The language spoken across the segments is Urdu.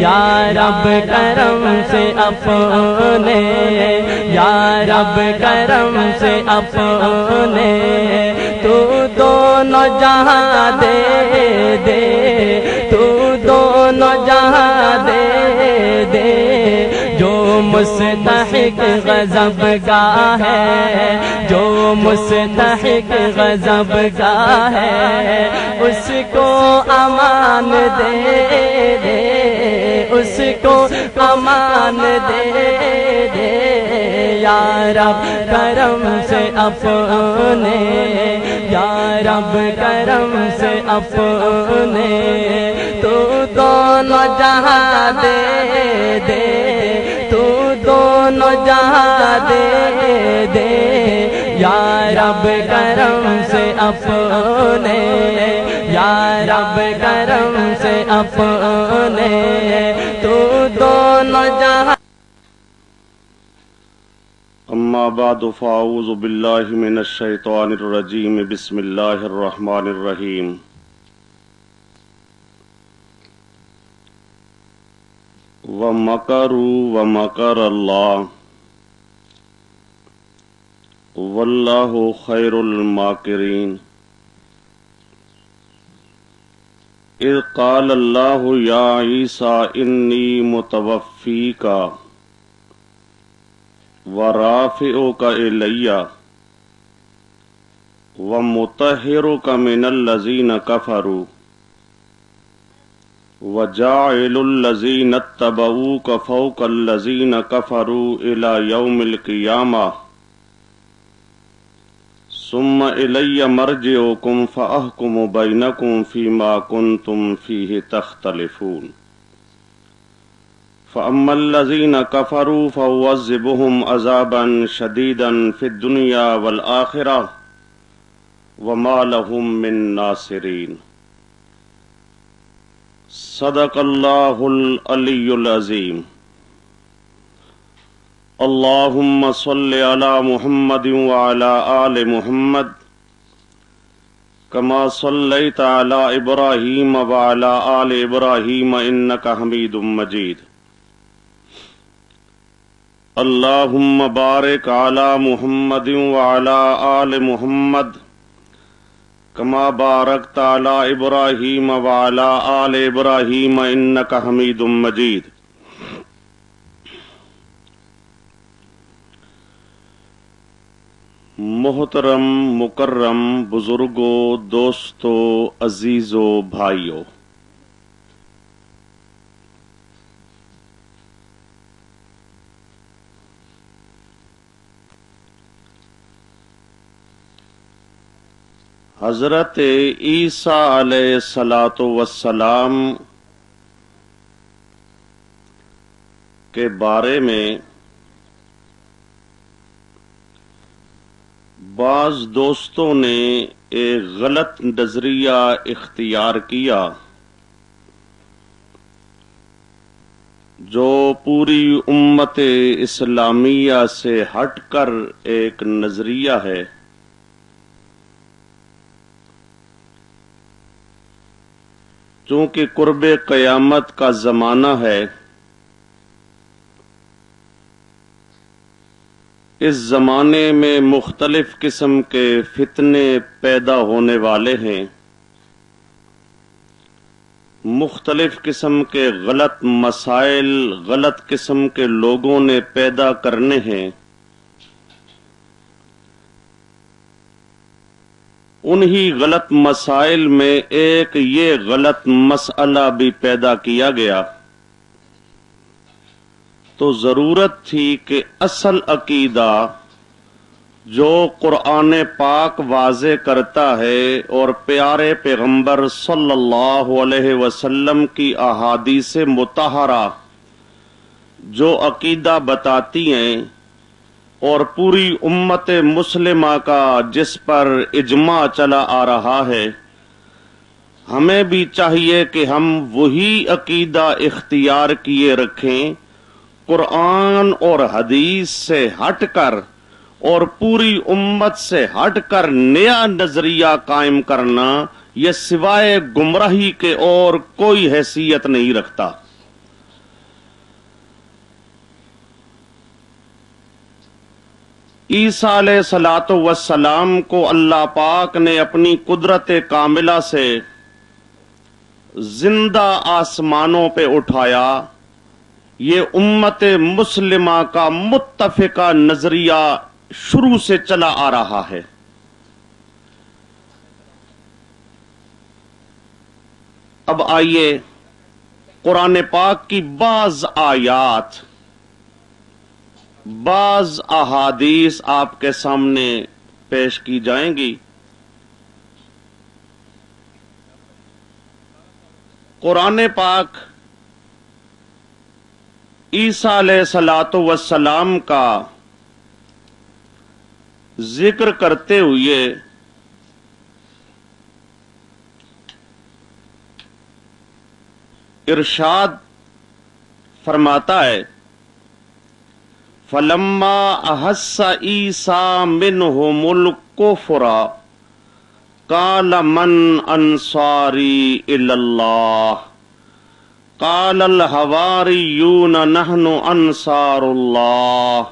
یا رب کرم سے اپنے، یا رب کرم سے اپنے، تو دونوں جہاں دے دے، تو دونوں جہاں دے دے، جو مستحق غضب کا ہے، جو مستحق غضب کا ہے، اس کو امان دے دے، اس کو امان دے دے، یا رب کرم سے اپنے، یا رب کرم سے اپنے، تو دونوں جہاں دے دے، تو دونوں جہاں دے دے، یا رب کرم سے اپنے، یا رب کرم سے اپنے، تو دونوں جہاں۔ اما بعد فاعوذ باللہ من الشیطان الرجیم، بسم اللہ الرحمن الرحیم۔ وَمَكَرُوا وَمَكَرَ اللَّهُ وَاللَّهُ خَيْرُ الْمَاكِرِينَ۔ اذ قال اللہ یا عیسیٰ انی متوفیک ورافعک الی ومطہرک من الذین کفروا وجاعل الذین اتبعوک فوق الذین کفروا الی یوم القیامہ ثم الی مرجعکم فاحکم بینکم فیما کنتم فیہ تختلفون۔ فاما الذین کفروا فاعذبہم عذابا شدیدا فی الدنیا والآخرہ وما لہم من ناصرین۔ صدق اللہ العلی العظیم۔ اللہم صل علی محمد وعلی آل محمد کما صلیت علی ابراہیم وعلی آل ابراہیم انک حمید مجید۔ اللہم بارک علی محمد وعلی آل محمد کما بارکت علی ابراہیم وعلی آل ابراہیم انک حمید مجید۔ محترم مکرم بزرگوں، دوستوں، عزیزوں، بھائیوں، حضرت عیسیٰ علیہ الصلاۃ والسلام کے بارے میں بعض دوستوں نے ایک غلط نظریہ اختیار کیا جو پوری امت اسلامیہ سے ہٹ کر ایک نظریہ ہے۔ چونکہ قرب قیامت کا زمانہ ہے، اس زمانے میں مختلف قسم کے فتنے پیدا ہونے والے ہیں، مختلف قسم کے غلط مسائل غلط قسم کے لوگوں نے پیدا کرنے ہیں۔ انہی غلط مسائل میں ایک یہ غلط مسئلہ بھی پیدا کیا گیا، تو ضرورت تھی کہ اصل عقیدہ جو قرآن پاک واضح کرتا ہے اور پیارے پیغمبر صلی اللہ علیہ وسلم کی احادیث مطہرہ جو عقیدہ بتاتی ہیں اور پوری امت مسلمہ کا جس پر اجماع چلا آ رہا ہے، ہمیں بھی چاہیے کہ ہم وہی عقیدہ اختیار کیے رکھیں، قرآن اور حدیث سے ہٹ کر اور پوری امت سے ہٹ کر نیا نظریہ قائم کرنا یہ سوائے گمراہی کے اور کوئی حیثیت نہیں رکھتا۔ عیسیٰ علیہ الصلوۃ والسلام کو اللہ پاک نے اپنی قدرت کاملہ سے زندہ آسمانوں پہ اٹھایا، یہ امت مسلمہ کا متفقہ نظریہ شروع سے چلا آ رہا ہے۔ اب آئیے قرآن پاک کی بعض آیات، بعض احادیث آپ کے سامنے پیش کی جائیں گی۔ قرآن پاک عیسیٰ علیہ الصلوۃ والسلام کا ذکر کرتے ہوئے ارشاد فرماتا ہے، فلما احس عیسیٰ منہم الکفر قال من انصاری الی اللہ قال الحواریون نحن انصار اللہ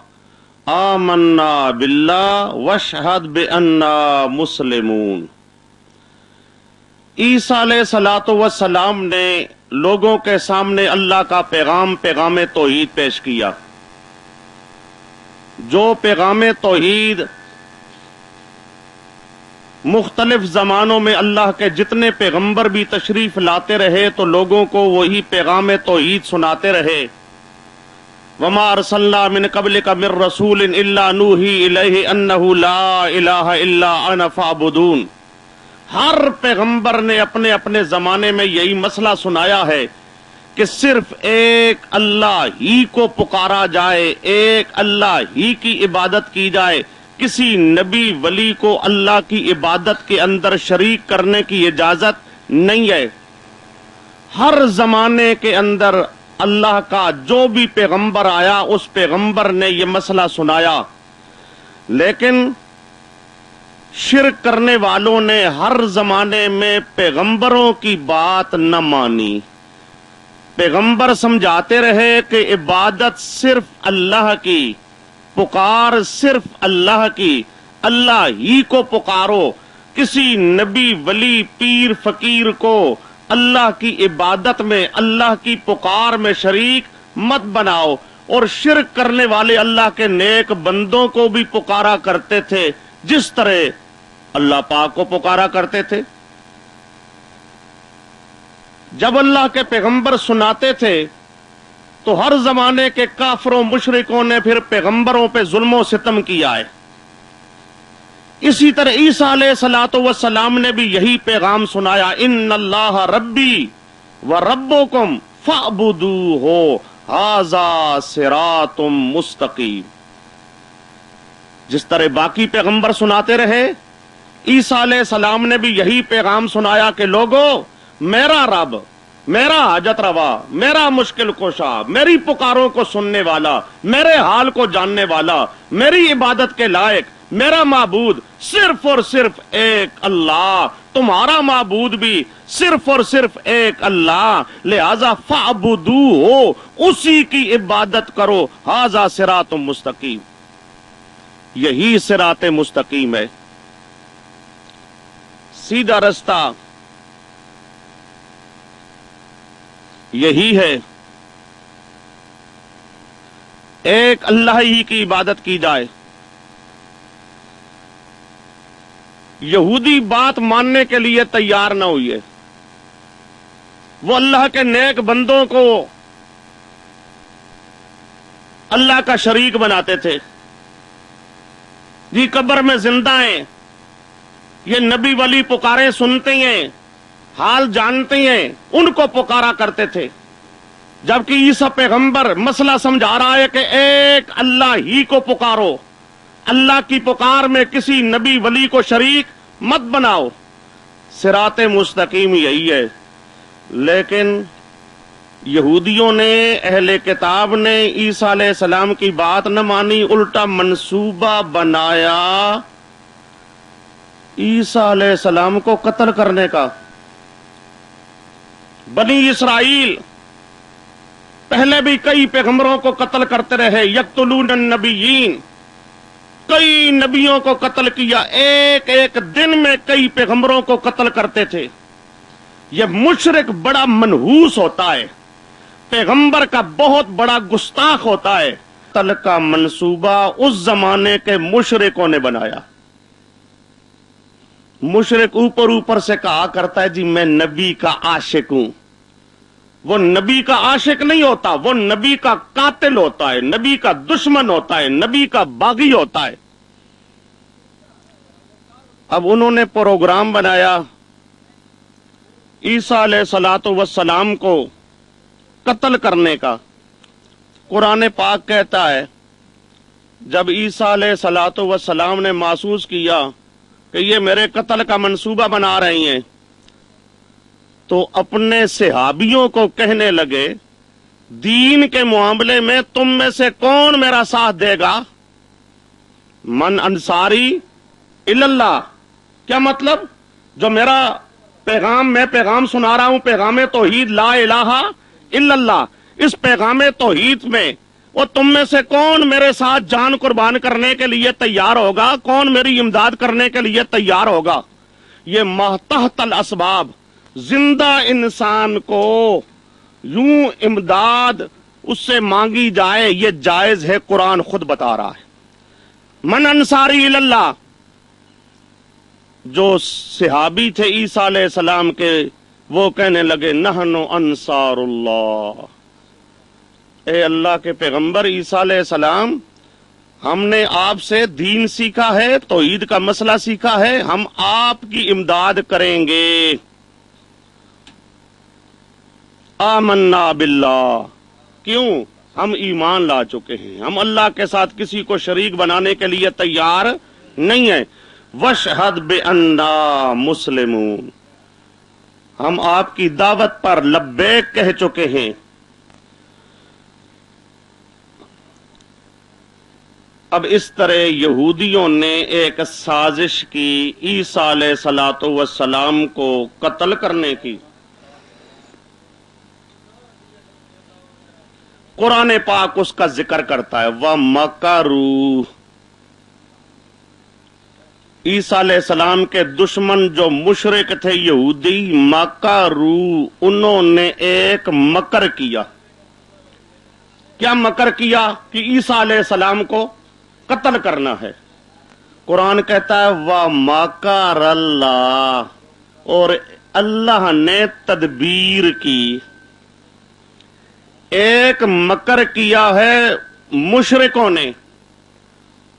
آمنا باللہ واشہد بأننا مسلمون۔ عیسیٰ علیہ الصلوۃ والسلام نے لوگوں کے سامنے اللہ کا پیغام توحید پیش کیا، جو پیغام توحید مختلف زمانوں میں اللہ کے جتنے پیغمبر بھی تشریف لاتے رہے تو لوگوں کو وہی پیغام توحید سناتے رہے۔ وما ارسلنا من قبلک من رسول الا نوحی الیہ انہ لا الہ الا انا فاعبدون۔ ہر پیغمبر نے اپنے اپنے زمانے میں یہی مسئلہ سنایا ہے کہ صرف ایک اللہ ہی کو پکارا جائے، ایک اللہ ہی کی عبادت کی جائے، کسی نبی ولی کو اللہ کی عبادت کے اندر شریک کرنے کی اجازت نہیں ہے۔ ہر زمانے کے اندر اللہ کا جو بھی پیغمبر آیا اس پیغمبر نے یہ مسئلہ سنایا، لیکن شرک کرنے والوں نے ہر زمانے میں پیغمبروں کی بات نہ مانی۔ پیغمبر سمجھاتے رہے کہ عبادت صرف اللہ کی، پکار صرف اللہ کی، اللہ ہی کو پکارو، کسی نبی ولی پیر فقیر کو اللہ کی عبادت میں، اللہ کی پکار میں شریک مت بناؤ۔ اور شرک کرنے والے اللہ کے نیک بندوں کو بھی پکارا کرتے تھے جس طرح اللہ پاک کو پکارا کرتے تھے۔ جب اللہ کے پیغمبر سناتے تھے تو ہر زمانے کے کافروں مشرکوں نے پھر پیغمبروں پہ ظلم و ستم کیا ہے۔ اسی طرح عیسیٰ علیہ الصلوۃ والسلام نے بھی یہی پیغام سنایا، ان اللہ ربی و ربکم فاعبدوہ ھذا صراط مستقیم۔ جس طرح باقی پیغمبر سناتے رہے، عیسیٰ علیہ السلام نے بھی یہی پیغام سنایا کہ لوگو، میرا رب، میرا حاجت روا، میرا مشکل کشا، میری پکاروں کو سننے والا، میرے حال کو جاننے والا، میری عبادت کے لائق، میرا معبود صرف اور صرف ایک اللہ، تمہارا معبود بھی صرف اور صرف ایک اللہ، لہذا فاعبدوہ، اسی کی عبادت کرو، ھذا صراط مستقیم، یہی صراط مستقیم ہے، سیدھا رستہ یہی ہے، ایک اللہ ہی کی عبادت کی جائے۔ یہودی بات ماننے کے لیے تیار نہ ہوئے، وہ اللہ کے نیک بندوں کو اللہ کا شریک بناتے تھے۔ جی قبر میں زندہ ہیں، یہ نبی ولی پکارے سنتے ہیں، حال جانتے ہیں، ان کو پکارا کرتے تھے، جبکہ عیسیٰ پیغمبر مسئلہ سمجھا رہا ہے کہ ایک اللہ ہی کو پکارو، اللہ کی پکار میں کسی نبی ولی کو شریک مت بناؤ، صراط مستقیم یہی ہے۔ لیکن یہودیوں نے، اہل کتاب نے عیسیٰ علیہ السلام کی بات نہ مانی، الٹا منصوبہ بنایا عیسیٰ علیہ السلام کو قتل کرنے کا۔ بنی اسرائیل پہلے بھی کئی پیغمبروں کو قتل کرتے رہے، یقتلون النبیین، کئی نبیوں کو قتل کیا، ایک ایک دن میں کئی پیغمبروں کو قتل کرتے تھے۔ یہ مشرک بڑا منحوس ہوتا ہے، پیغمبر کا بہت بڑا گستاخ ہوتا ہے۔ قتل کا منصوبہ اس زمانے کے مشرکوں نے بنایا۔ مشرک اوپر اوپر سے کہا کرتا ہے جی میں نبی کا عاشق ہوں، وہ نبی کا عاشق نہیں ہوتا، وہ نبی کا قاتل ہوتا ہے، نبی کا دشمن ہوتا ہے، نبی کا باغی ہوتا ہے۔ اب انہوں نے پروگرام بنایا عیسیٰ علیہ الصلوۃ والسلام کو قتل کرنے کا۔ قرآن پاک کہتا ہے جب عیسیٰ علیہ الصلوۃ والسلام نے محسوس کیا کہ یہ میرے قتل کا منصوبہ بنا رہی ہیں، تو اپنے صحابیوں کو کہنے لگے دین کے معاملے میں تم میں سے کون میرا ساتھ دے گا؟ من انصاری اللہ، کیا مطلب؟ جو میرا پیغام، میں پیغام سنا رہا ہوں، پیغام توحید لا الہ الا اللہ، اس پیغام توحید میں وہ تم میں سے کون میرے ساتھ جان قربان کرنے کے لیے تیار ہوگا؟ کون میری امداد کرنے کے لیے تیار ہوگا؟ یہ ماتحت الاسباب، زندہ انسان کو یوں امداد اس سے مانگی جائے یہ جائز ہے، قرآن خود بتا رہا ہے۔ من انصاری اللہ، جو صحابی تھے عیسیٰ علیہ السلام کے، وہ کہنے لگے نحن انصار اللہ، اے اللہ کے پیغمبر عیسیٰ علیہ السلام، ہم نے آپ سے دین سیکھا ہے، توحید کا مسئلہ سیکھا ہے، ہم آپ کی امداد کریں گے۔ آمنا باللہ، کیوں؟ ہم ایمان لا چکے ہیں، ہم اللہ کے ساتھ کسی کو شریک بنانے کے لیے تیار نہیں ہیں۔ واشہد بأننا مسلمون، ہم آپ کی دعوت پر لبیک کہہ چکے ہیں۔ اب اس طرح یہودیوں نے ایک سازش کی عیسیٰ علیہ الصلوۃ والسلام کو قتل کرنے کی۔ قرآن پاک اس کا ذکر کرتا ہے وَمَكَرُوا، عیسیٰ علیہ السلام کے دشمن جو مشرک تھے یہودی، مَكَرُوا، انہوں نے ایک مکر کیا۔ کیا مکر کیا؟ کہ عیسیٰ علیہ السلام کو قتل کرنا ہے۔ قرآن کہتا ہے وَمَكَرَ اللَّهُ، اور اللہ نے تدبیر کی، ایک مکر کیا ہے مشرکوں نے۔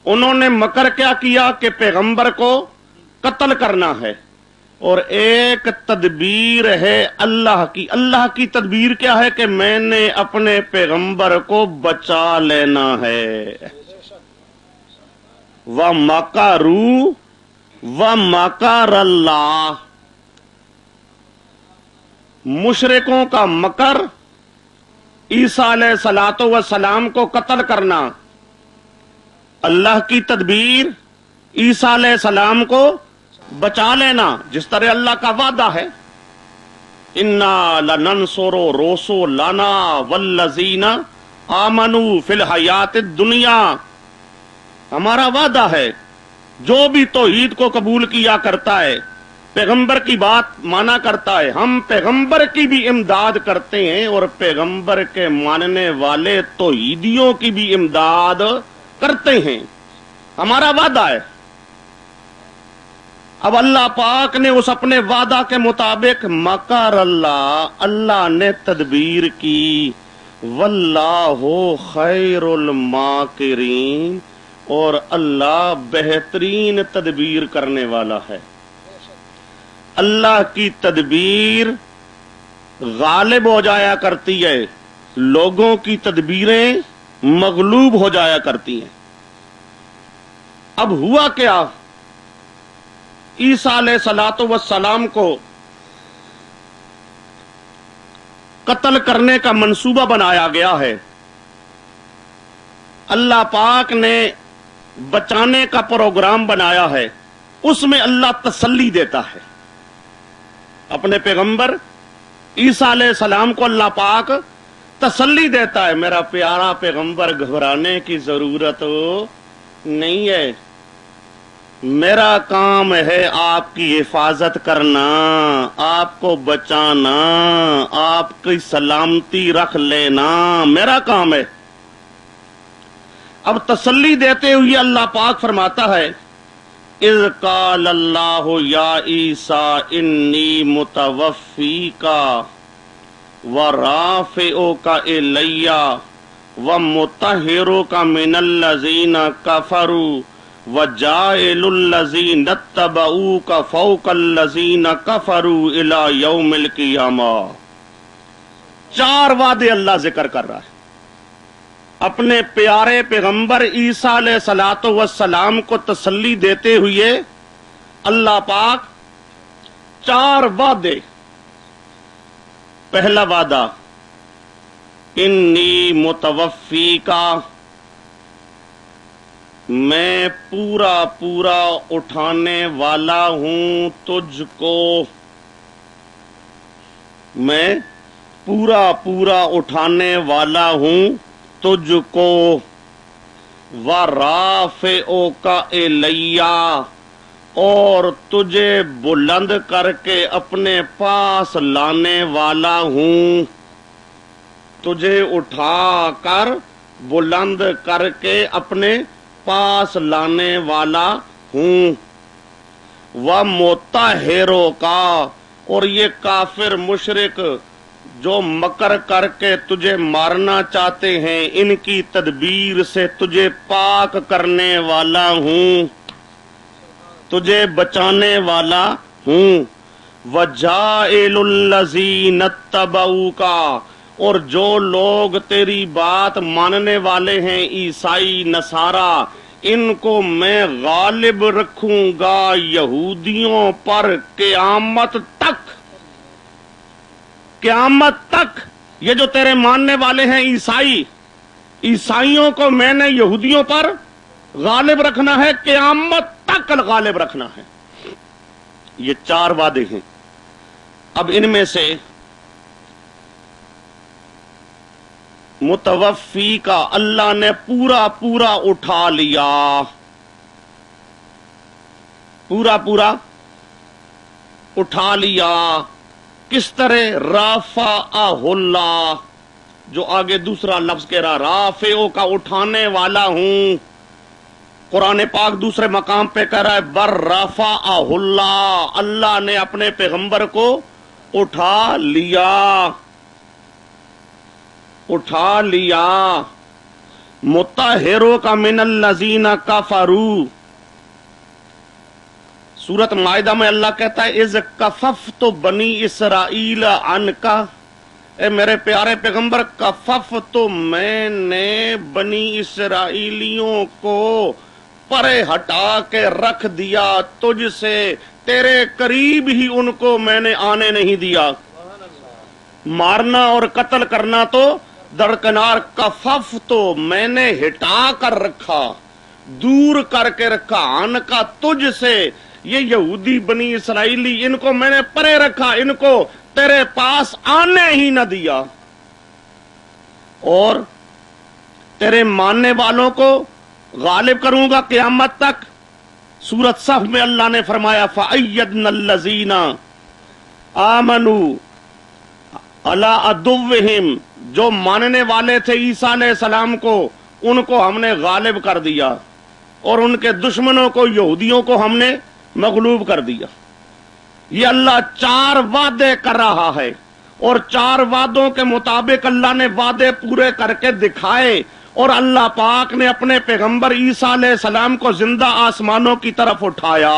انہوں نے مکر کیا کیا کہ پیغمبر کو قتل کرنا ہے، اور ایک تدبیر ہے اللہ کی۔ اللہ کی تدبیر کیا ہے؟ کہ میں نے اپنے پیغمبر کو بچا لینا ہے۔ وَمَكَرُوا وَمَكَرَ اللَّهُ، مشرکوں کا مکر، عیسیٰ علیہ الصلوۃ والسلام کو قتل کرنا، اللہ کی تدبیر عیسیٰ علیہ السلام کو بچا لینا، جس طرح اللہ کا وعدہ ہے اِنَّا لَنَنصُرُ رُسُلَنَا وَالَّذِينَ آمَنُوا فِي الْحَيَاةِ الدُّنْيَا، ہمارا وعدہ ہے جو بھی توحید کو قبول کیا کرتا ہے، پیغمبر کی بات مانا کرتا ہے، ہم پیغمبر کی بھی امداد کرتے ہیں، اور پیغمبر کے ماننے والے توحیدیوں کی بھی امداد کرتے ہیں، ہمارا وعدہ ہے۔ اب اللہ پاک نے اس اپنے وعدہ کے مطابق مکر اللہ، اللہ نے تدبیر کی، واللہ خیر الماکرین، اور اللہ بہترین تدبیر کرنے والا ہے۔ اللہ کی تدبیر غالب ہو جایا کرتی ہے، لوگوں کی تدبیریں مغلوب ہو جایا کرتی ہیں۔ اب ہوا کیا؟ عیسیٰ علیہ الصلوۃ والسلام کو قتل کرنے کا منصوبہ بنایا گیا ہے۔ اللہ پاک نے بچانے کا پروگرام بنایا ہے، اس میں اللہ تسلی دیتا ہے اپنے پیغمبر عیسیٰ علیہ السلام کو۔ اللہ پاک تسلی دیتا ہے، میرا پیارا پیغمبر، گھبرانے کی ضرورت نہیں ہے. میرا کام ہے آپ کی حفاظت کرنا، آپ کو بچانا، آپ کی سلامتی رکھ لینا، میرا کام ہے. اب تسلی دیتے ہوئے اللہ پاک فرماتا ہے اذ قال اللہ یا عیسیٰ انی متوفیک ورافعک الی ومطہرک من الذین کفروا وجاعل الذین اتبعوک فوق الذین کفروا الی یوم القیامہ. 4 وعدے اللہ ذکر کر رہا ہے اپنے پیارے پیغمبر عیسیٰ علیہ الصلوۃ والسلام کو تسلی دیتے ہوئے. اللہ پاک 4 وعدے. پہلا وعدہ انی متوفیکا، میں پورا اٹھانے والا ہوں تجھ کو، میں پورا اٹھانے والا ہوں تجھ کو. وَرَافِعُكَ إِلَيَّ، اور تجھے بلند کر کے اپنے پاس لانے والا ہوں، تجھے اٹھا کر بلند کر کے اپنے پاس لانے والا ہوں. وَمُطَہِّرُكَ، اور یہ کافر مشرک جو مکر کر کے تجھے مارنا چاہتے ہیں ان کی تدبیر سے تجھے پاک کرنے والا ہوں، تجھے بچانے والا ہوں. وَجَاعِلُ الَّذِينَ اتَّبَعُوكَ، اور جو لوگ تیری بات ماننے والے ہیں عیسائی نصارہ، ان کو میں غالب رکھوں گا یہودیوں پر قیامت تک. قیامت تک یہ جو تیرے ماننے والے ہیں عیسائیوں کو میں نے یہودیوں پر غالب رکھنا ہے، قیامت تک غالب رکھنا ہے. یہ 4 وعدے ہیں. اب ان میں سے متوفی کا اللہ نے پورا اٹھا لیا، پورا اٹھا لیا. کس طرح؟ رافعہ اللہ، جو آگے دوسرا لفظ کہہ رہا رافعو کا اٹھانے والا ہوں. قرآن پاک دوسرے مقام پہ کہہ رہا ہے بر رافعہ اللہ، اللہ نے اپنے پیغمبر کو اٹھا لیا، اٹھا لیا. مطہرو کا من الذین کفروا، سورۃ مائدہ میں اللہ کہتا ہے اذ کففت بنی اسرائیل عنک، اے میرے پیارے پیغمبر کففت، میں نے بنی اسرائیلیوں کو پرے ہٹا کے رکھ دیا تجھ سے، تیرے قریب ہی ان کو میں نے آنے نہیں دیا. مارنا اور قتل کرنا تو درکنار، کففت میں نے ہٹا کر رکھا، دور کر کے رکھا، عن کا تجھ سے. یہ یہودی بنی اسرائیلی ان کو میں نے پرے رکھا، ان کو تیرے پاس آنے ہی نہ دیا، اور تیرے ماننے والوں کو غالب کروں گا قیامت تک. سورۃ صف میں اللہ نے فرمایا فَأَيَّدْنَا الَّذِينَ آمَنُوا عَلَىٰ عَدُوِّهِمْ، جو ماننے والے تھے عیسیٰ علیہ السلام کو ان کو ہم نے غالب کر دیا، اور ان کے دشمنوں کو یہودیوں کو ہم نے مغلوب کر دیا. یہ اللہ 4 وعدے کر رہا ہے، اور 4 وعدوں کے مطابق اللہ نے وعدے پورے کر کے دکھائے، اور اللہ پاک نے اپنے پیغمبر عیسیٰ علیہ السلام کو زندہ آسمانوں کی طرف اٹھایا.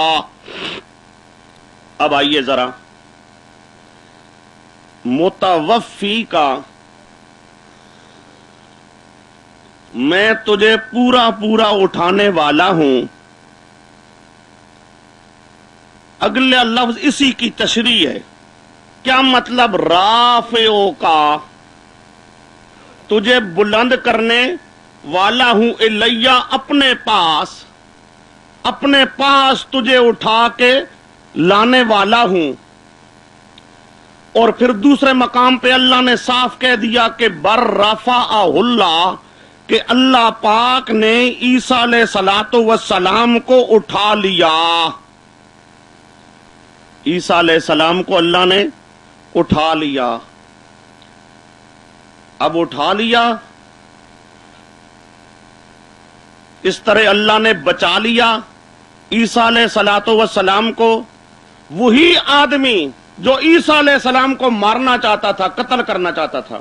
اب آئیے ذرا متوفی کا، میں تجھے پورا اٹھانے والا ہوں. اگلا لفظ اسی کی تشریح ہے. کیا مطلب؟ رافعو کا، تجھے بلند کرنے والا ہوں، الیہ اپنے پاس تجھے اٹھا کے لانے والا ہوں. اور پھر دوسرے مقام پہ اللہ نے صاف کہہ دیا کہ بر رفعہ اللہ، کہ اللہ پاک نے عیسیٰ علیہ الصلوۃ والسلام کو اٹھا لیا. عیسیٰ علیہ السلام کو اللہ نے اٹھا لیا. اب اٹھا لیا اس طرح اللہ نے بچا لیا عیسیٰ علیہ الصلوۃ والسلام کو. وہی آدمی جو عیسیٰ علیہ السلام کو مارنا چاہتا تھا، قتل کرنا چاہتا تھا،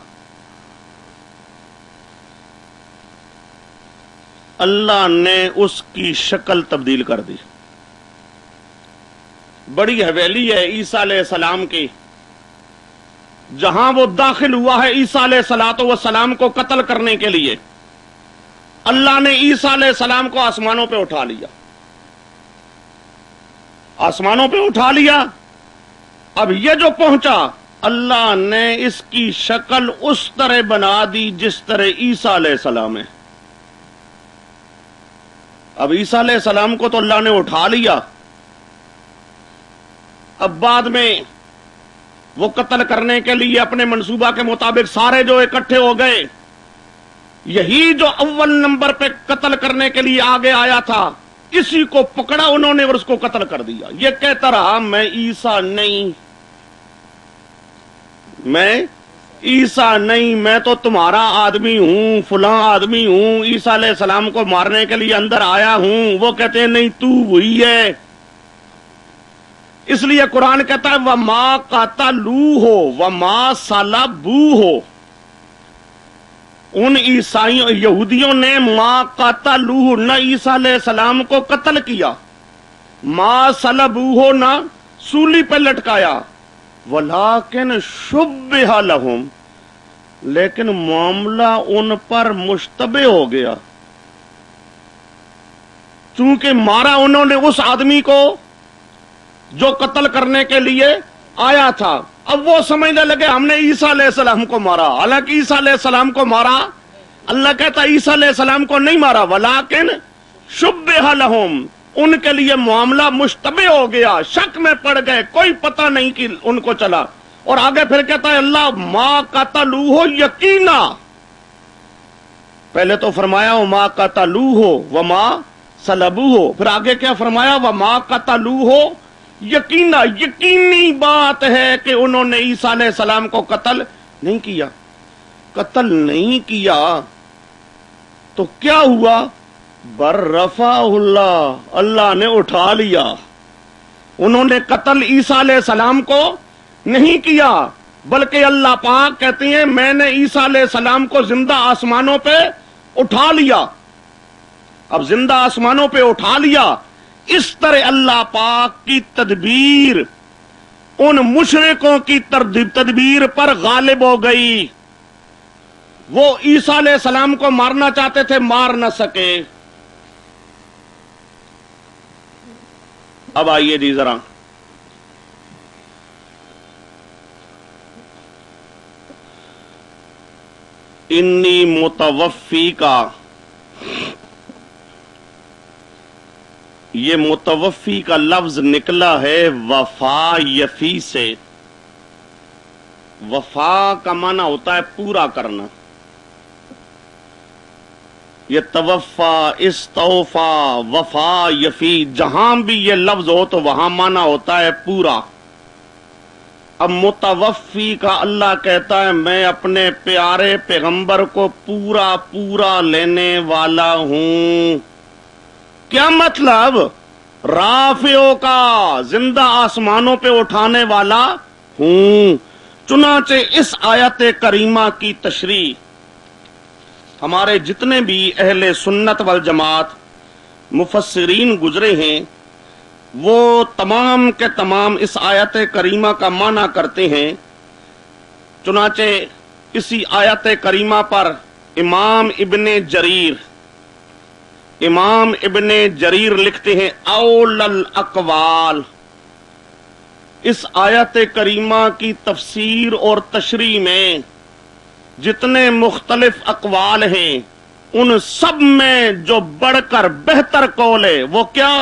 اللہ نے اس کی شکل تبدیل کر دی. بڑی حویلی ہے عیسیٰ علیہ السلام کی، جہاں وہ داخل ہوا ہے عیسیٰ علیہ الصلوۃ والسلام کو قتل کرنے کے لیے. اللہ نے عیسیٰ علیہ السلام کو آسمانوں پہ اٹھا لیا. آسمانوں پہ اٹھا لیا. اب یہ جو پہنچا، اللہ نے اس کی شکل اس طرح بنا دی جس طرح عیسیٰ علیہ السلام ہے. اب عیسیٰ علیہ السلام کو تو اللہ نے اٹھا لیا. اب بعد میں وہ قتل کرنے کے لیے اپنے منصوبہ کے مطابق سارے جو اکٹھے ہو گئے، یہی جو اول نمبر پہ قتل کرنے کے لیے آگے آیا تھا، اسی کو پکڑا انہوں نے اور اس کو قتل کر دیا. یہ کہتا رہا میں عیسیٰ نہیں، میں عیسیٰ نہیں، میں تو تمہارا آدمی ہوں، فلاں آدمی ہوں، عیسیٰ علیہ السلام کو مارنے کے لیے اندر آیا ہوں. وہ کہتے ہیں نہیں، تو وہی ہے. اس لیے قرآن کہتا ہے وَمَا قَتَلُوهُ وَمَا صَلَبُوهُ. ان عیسائیوں یہودیوں نے ما قتلوہ، نہ عیسیٰ علیہ السلام کو قتل کیا، ما صلبوہ، نہ سولی پہ لٹکایا، ولیکن شبہ لہم، لیکن معاملہ ان پر مشتبہ ہو گیا. چونکہ مارا انہوں نے اس آدمی کو جو قتل کرنے کے لیے آیا تھا. اب وہ سمجھنے لگے ہم نے عیسیٰ علیہ السلام کو مارا، حالانکہ عیسیٰ علیہ السلام کو مارا. اللہ کہتا عیسیٰ علیہ السلام کو نہیں مارا، ولیکن شبہ لہم، ان کے لیے معاملہ مشتبہ ہو گیا، شک میں پڑ گئے، کوئی پتہ نہیں کہ ان کو چلا. اور آگے پھر کہتا ہے اللہ ما قتلوہ یقینا. پہلے تو فرمایا وما قتلوہ وما صلبوہ، پھر آگے کیا فرمایا وما قتلوہ یقینا. یقینی بات ہے کہ انہوں نے عیسیٰ علیہ السلام کو قتل نہیں کیا. قتل نہیں کیا تو کیا ہوا؟ برفعہ اللہ، اللہ نے اٹھا لیا. انہوں نے قتل عیسیٰ علیہ السلام کو نہیں کیا، بلکہ اللہ پاک کہتے ہیں میں نے عیسیٰ علیہ السلام کو زندہ آسمانوں پہ اٹھا لیا. اب زندہ آسمانوں پہ اٹھا لیا. اس طرح اللہ پاک کی تدبیر ان مشرکوں کی تدبیر پر غالب ہو گئی. وہ عیسیٰ علیہ السلام کو مارنا چاہتے تھے، مار نہ سکے. اب آئیے جی ذرا انی متوفی کا، یہ متوفی کا لفظ نکلا ہے وفا یفی سے. وفا کا معنی ہوتا ہے پورا کرنا. یہ توفا، استوفا، وفا یفی، جہاں بھی یہ لفظ ہو تو وہاں معنی ہوتا ہے پورا. اب متوفی کا اللہ کہتا ہے میں اپنے پیارے پیغمبر کو پورا پورا لینے والا ہوں. کیا مطلب؟ رافعوں کا، زندہ آسمانوں پہ اٹھانے والا ہوں. چنانچہ اس آیت کریمہ کی تشریح ہمارے جتنے بھی اہل سنت والجماعت مفسرین گزرے ہیں وہ تمام کے تمام اس آیت کریمہ کا معنی کرتے ہیں. چنانچہ اسی آیت کریمہ پر امام ابن جریر لکھتے ہیں اول الاقوال، اس آیت کریمہ کی تفسیر اور تشریح میں جتنے مختلف اقوال ہیں ان سب میں جو بڑھ کر بہتر قول ہے وہ کیا؟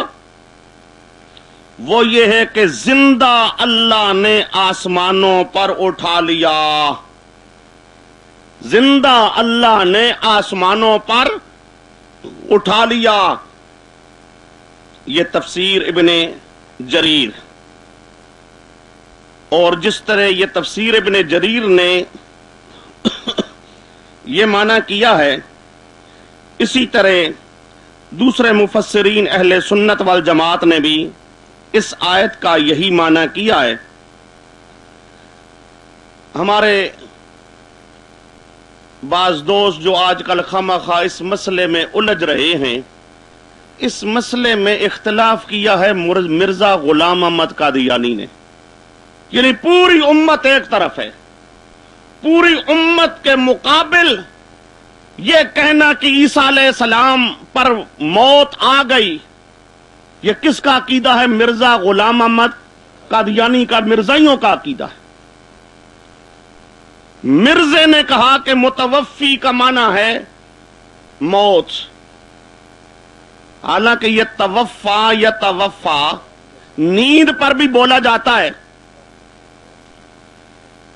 وہ یہ ہے کہ زندہ اللہ نے آسمانوں پر اٹھا لیا. زندہ اللہ نے آسمانوں پر اٹھا لیا. یہ تفسیر ابن جریر. اور جس طرح یہ تفسیر ابن جریر نے یہ معنی کیا ہے، اسی طرح دوسرے مفسرین اہل سنت والجماعت نے بھی اس آیت کا یہی معنی کیا ہے. ہمارے بعض دوست جو آج کل خواہ اس مسئلے میں الجھ رہے ہیں، اس مسئلے میں اختلاف کیا ہے مرزا غلام احمد قادیانی نے. یعنی پوری امت ایک طرف ہے، پوری امت کے مقابل یہ کہنا کہ عیسیٰ علیہ السلام پر موت آ گئی، یہ کس کا عقیدہ ہے؟ مرزا غلام احمد قادیانی کا، مرزائیوں کا عقیدہ ہے. مرزے نے کہا کہ متوفی کا معنی ہے موت، حالانکہ یہ توفا یا توفا نیند پر بھی بولا جاتا ہے،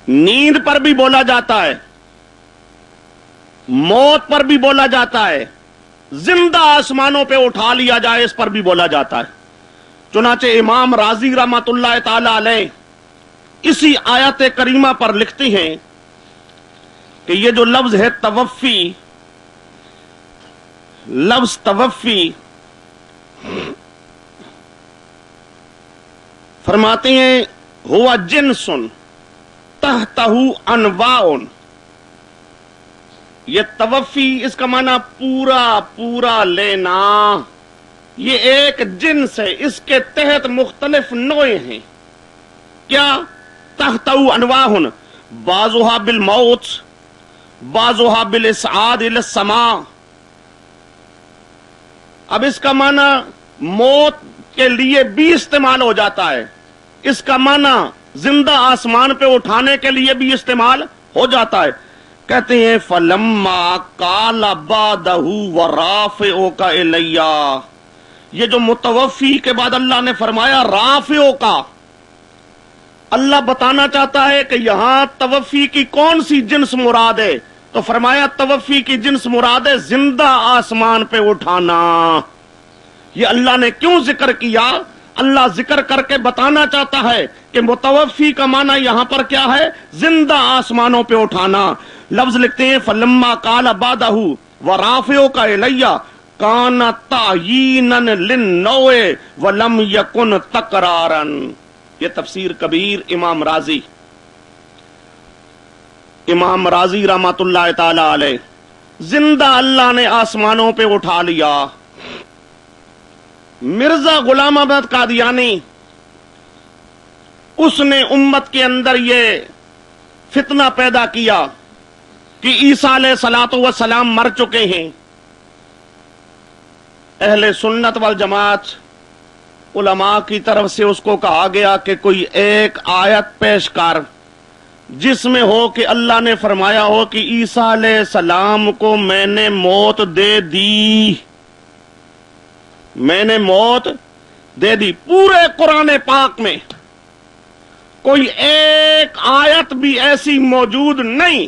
نیند پر بھی بولا جاتا ہے، موت پر بھی بولا جاتا ہے، زندہ آسمانوں پہ اٹھا لیا جائے اس پر بھی بولا جاتا ہے. چنانچہ امام رازی رحمت اللہ تعالی علیہ اسی آیت کریمہ پر لکھتے ہیں کہ یہ جو لفظ ہے توفی، لفظ توفی، فرماتے ہیں ہوا جنسن تحتہ انواع. یہ توفی اس کا معنی پورا پورا لینا، یہ ایک جنس ہے، اس کے تحت مختلف نوعیں ہیں. کیا؟ تحتہ انواع، بعضها بالموت، بعضها بالاسعاد الى السماء. اب اس کا معنی موت کے لیے بھی استعمال ہو جاتا ہے، اس کا معنی زندہ آسمان پہ اٹھانے کے لیے بھی استعمال ہو جاتا ہے. کہتے ہیں فلما قال بعدہ ورافعک الی، یہ جو متوفی کے بعد اللہ نے فرمایا رافعک، اللہ بتانا چاہتا ہے کہ یہاں توفی کی کون سی جنس مراد ہے، تو فرمایا توفی کی جنس مراد ہے زندہ آسمان پہ اٹھانا. یہ اللہ نے کیوں ذکر کیا؟ اللہ ذکر کر کے بتانا چاہتا ہے کہ متوفی کا معنی یہاں پر کیا ہے؟ زندہ آسمانوں پہ اٹھانا. لفظ لکھتے ہیں فلما قال بعدہ ورافعک الی کان تعیینا للنوع ولم یکن تکرارا. یہ تفسیر کبیر امام رازی رحمت اللہ تعالی علیہ. زندہ اللہ نے آسمانوں پہ اٹھا لیا. مرزا غلام احمد قادیانی اس نے امت کے اندر یہ فتنہ پیدا کیا کہ عیسیٰ علیہ الصلوۃ والسلام مر چکے ہیں. اہل سنت والجماعت علماء کی طرف سے اس کو کہا گیا کہ کوئی ایک آیت پیش کر جس میں ہو کہ اللہ نے فرمایا ہو کہ عیسیٰ علیہ السلام کو میں نے موت دے دی، میں نے موت دے دی. پورے قرآن پاک میں کوئی ایک آیت بھی ایسی موجود نہیں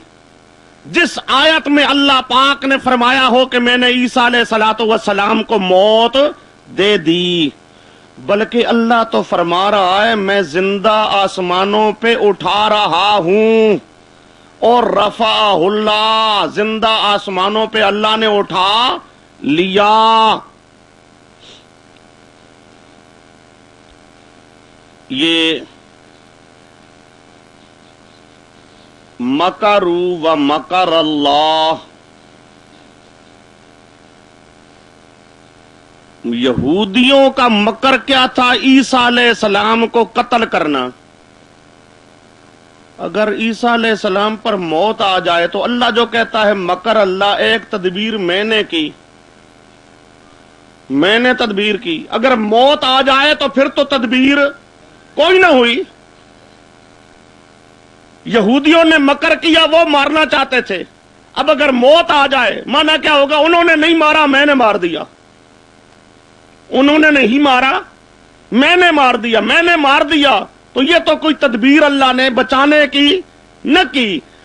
جس آیت میں اللہ پاک نے فرمایا ہو کہ میں نے عیسیٰ علیہ الصلوۃ والسلام کو موت دے دی، بلکہ اللہ تو فرما رہا ہے میں زندہ آسمانوں پہ اٹھا رہا ہوں. اور رفع اللہ، زندہ آسمانوں پہ اللہ نے اٹھا لیا. یہ مکروا و مکر اللہ، یہودیوں کا مکر کیا تھا؟ عیسیٰ علیہ السلام کو قتل کرنا. اگر عیسیٰ علیہ السلام پر موت آ جائے تو اللہ جو کہتا ہے مکر اللہ، ایک تدبیر میں نے کی، میں نے تدبیر کی. اگر موت آ جائے تو پھر تو تدبیر کوئی نہ ہوئی. یہودیوں نے مکر کیا، وہ مارنا چاہتے تھے. اب اگر موت آ جائے مانا کیا ہوگا؟ انہوں نے نہیں مارا، میں نے مار دیا. انہوں نے نہیں مارا، میں نے مار دیا. تو یہ تو کوئی تدبیر اللہ نے بچانے کی نہ کی.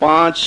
5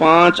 5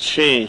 6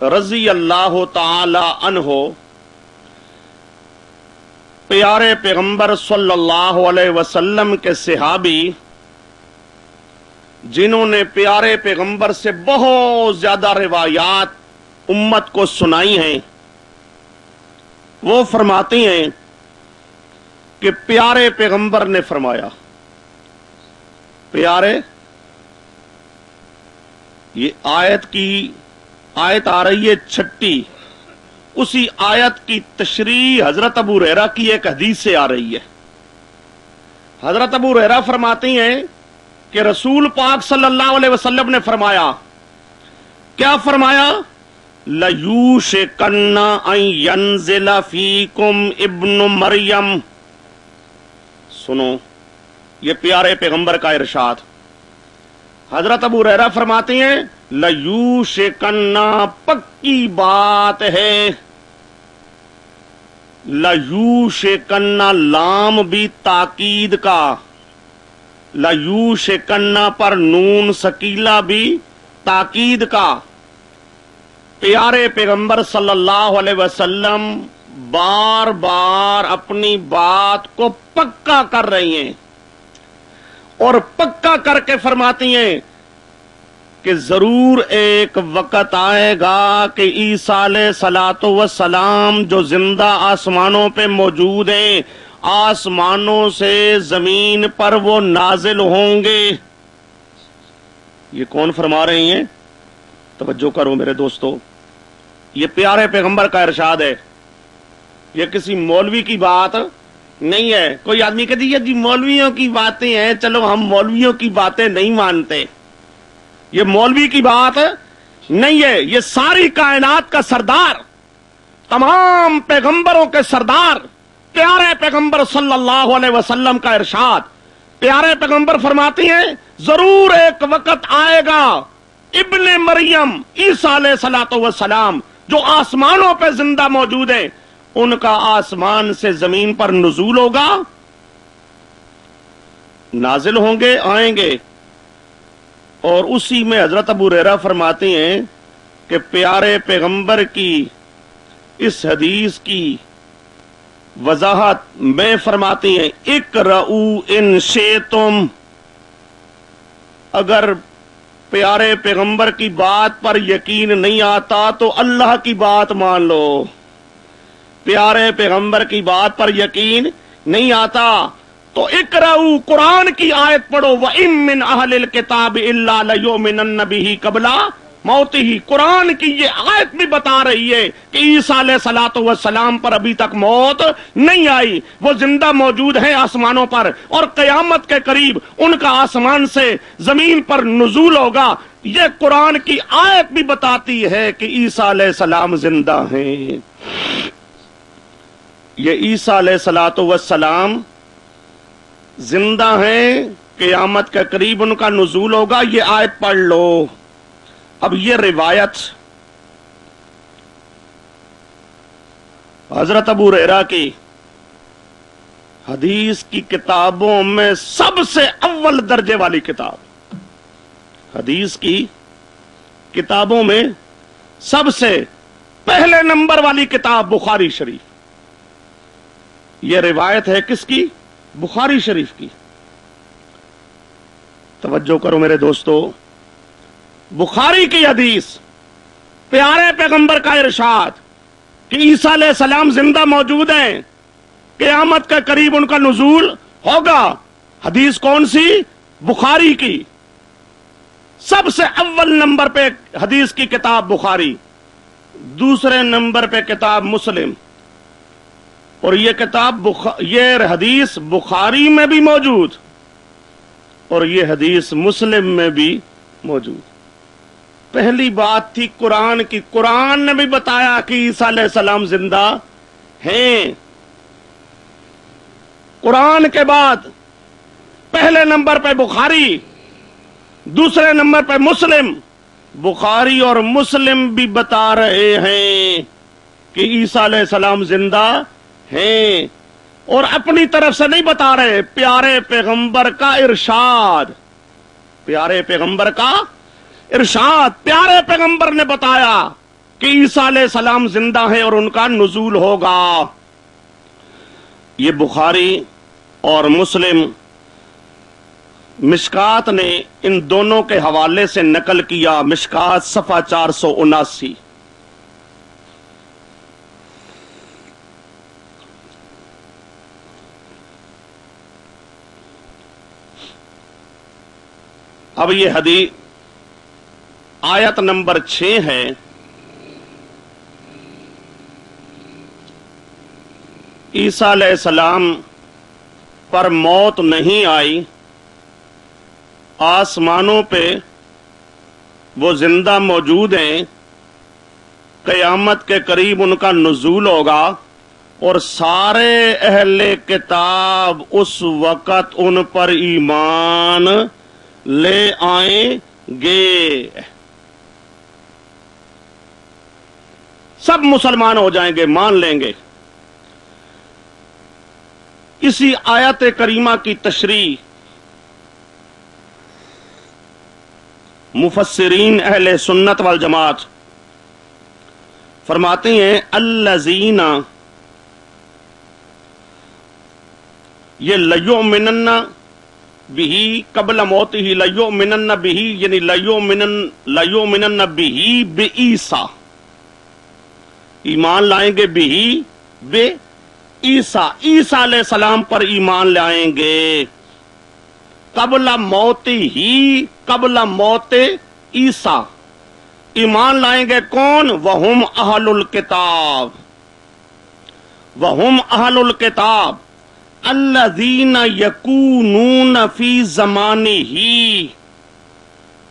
رضی اللہ تعالی عنہ پیارے پیغمبر صلی اللہ علیہ وسلم کے صحابی جنہوں نے پیارے پیغمبر سے بہت زیادہ روایات امت کو سنائی ہیں، وہ فرماتی ہیں کہ پیارے پیغمبر نے فرمایا، پیارے، یہ آیت آ رہی ہے 6، اسی آیت کی تشریح حضرت ابو ہریرہ کی ایک حدیث سے آ رہی ہے۔ حضرت ابو ہریرہ فرماتی ہیں کہ رسول پاک صلی اللہ علیہ وسلم نے فرمایا، کیا فرمایا؟ لَيُوشِكَنَّ أَن يَنزِلَ فِيكُمْ ابن مریم۔ سنو، یہ پیارے پیغمبر کا ارشاد۔ حضرت ابو ہریرہ فرماتے ہیں لَيُوشِكَنَّ، پکی بات ہے، لَيُوشِكَنَّ، لام بھی تاکید کا، لَيُوشِكَنَّ پر نون سکیلا بھی تاکید کا۔ پیارے پیغمبر صلی اللہ علیہ وسلم بار بار اپنی بات کو پکا کر رہی ہیں اور پکا کر کے فرماتی ہیں کہ ضرور ایک وقت آئے گا کہ عیسیٰ علیہ الصلوۃ والسلام جو زندہ آسمانوں پہ موجود ہیں، آسمانوں سے زمین پر وہ نازل ہوں گے۔ یہ کون فرما رہی ہیں؟ توجہ کرو میرے دوستو، یہ پیارے پیغمبر کا ارشاد ہے، یہ کسی مولوی کی بات نہیں ہے۔ کوئی آدمی کہتی ہے جی مولویوں کی باتیں ہیں، چلو ہم مولویوں کی باتیں نہیں مانتے، یہ مولوی کی بات نہیں ہے، یہ ساری کائنات کا سردار، تمام پیغمبروں کے سردار پیارے پیغمبر صلی اللہ علیہ وسلم کا ارشاد۔ پیارے پیغمبر فرماتی ہیں ضرور ایک وقت آئے گا، ابن مریم عیسیٰ علیہ الصلوۃ والسلام جو آسمانوں پہ زندہ موجود ہیں، ان کا آسمان سے زمین پر نزول ہوگا، نازل ہوں گے، آئیں گے۔ اور اسی میں حضرت ابو ہریرہ فرماتے ہیں کہ پیارے پیغمبر کی اس حدیث کی وضاحت میں فرماتی ہیں اقرؤ ان شئتم، اگر پیارے پیغمبر کی بات پر یقین نہیں آتا تو اللہ کی بات مان لو۔ پیارے پیغمبر کی بات پر یقین نہیں آتا تو اقرؤ، قرآن کی آیت پڑھو، وَإِن مِّنْ أَهْلِ الْكِتَابِ إِلَّا لَيُؤْمِنَنَّ بِهِ قَبْلَ موتِهِ۔ قرآن کی یہ آیت بھی بتا رہی ہے کہ عیسیٰ علیہ الصلوۃ والسلام پر ابھی تک موت نہیں آئی، وہ زندہ موجود ہیں آسمانوں پر، اور قیامت کے قریب ان کا آسمان سے زمین پر نزول ہوگا۔ یہ قرآن کی آیت بھی بتاتی ہے کہ عیسیٰ علیہ السلام زندہ ہیں۔ یہ عیسیٰ علیہ الصلوۃ والسلام زندہ ہیں، قیامت کے قریب ان کا نزول ہوگا، یہ آیت پڑھ لو۔ اب یہ روایت حضرت ابو ہریرہ کی حدیث کی کتابوں میں سب سے اول درجے والی کتاب، حدیث کی کتابوں میں سب سے پہلے نمبر والی کتاب بخاری شریف۔ یہ روایت ہے کس کی؟ بخاری شریف کی۔ توجہ کرو میرے دوستو، بخاری کی حدیث، پیارے پیغمبر کا ارشاد کہ عیسیٰ علیہ السلام زندہ موجود ہیں، قیامت کے قریب ان کا نزول ہوگا۔ حدیث کون سی؟ بخاری کی۔ سب سے اول نمبر پہ حدیث کی کتاب بخاری، دوسرے نمبر پہ کتاب مسلم، اور یہ کتاب یہ حدیث بخاری میں بھی موجود اور یہ حدیث مسلم میں بھی موجود۔ پہلی بات تھی قرآن کی، قرآن نے بھی بتایا کہ عیسیٰ علیہ السلام زندہ ہیں۔ قرآن کے بعد پہلے نمبر پہ بخاری، دوسرے نمبر پہ مسلم۔ بخاری اور مسلم بھی بتا رہے ہیں کہ عیسیٰ علیہ السلام زندہ ہیں، اور اپنی طرف سے نہیں بتا رہے، پیارے پیغمبر کا ارشاد، پیارے پیغمبر کا ارشاد، پیارے پیغمبر نے بتایا کہ عیسیٰ علیہ السلام زندہ ہیں اور ان کا نزول ہوگا۔ یہ بخاری اور مسلم مشکات نے ان دونوں کے حوالے سے نقل کیا۔ مشکات صفحہ 479۔ اب یہ حدیث آیت نمبر 6 ہے۔ عیسیٰ علیہ السلام پر موت نہیں آئی، آسمانوں پہ وہ زندہ موجود ہیں، قیامت کے قریب ان کا نزول ہوگا اور سارے اہل کتاب اس وقت ان پر ایمان لے آئیں گے۔ سب مسلمان ہو جائیں گے، مان لیں گے۔ اسی آیت کریمہ کی تشریح مفسرین اہل سنت والجماعت فرماتے ہیں الذین، یہ لیؤمنن بہ قبل موتہ، لیؤمنن بہ یعنی لیؤمنن بہ بعیسیٰ، ایمان لائیں گے بہ بے عیسیٰ، عیسیٰ علیہ السلام پر ایمان لائیں گے، قبل موت ہی، قبل موت عیسیٰ، ایمان لائیں گے کون؟ وہم اہل الکتاب، وہم اہل الکتاب الذین یکونون فی زمانہ،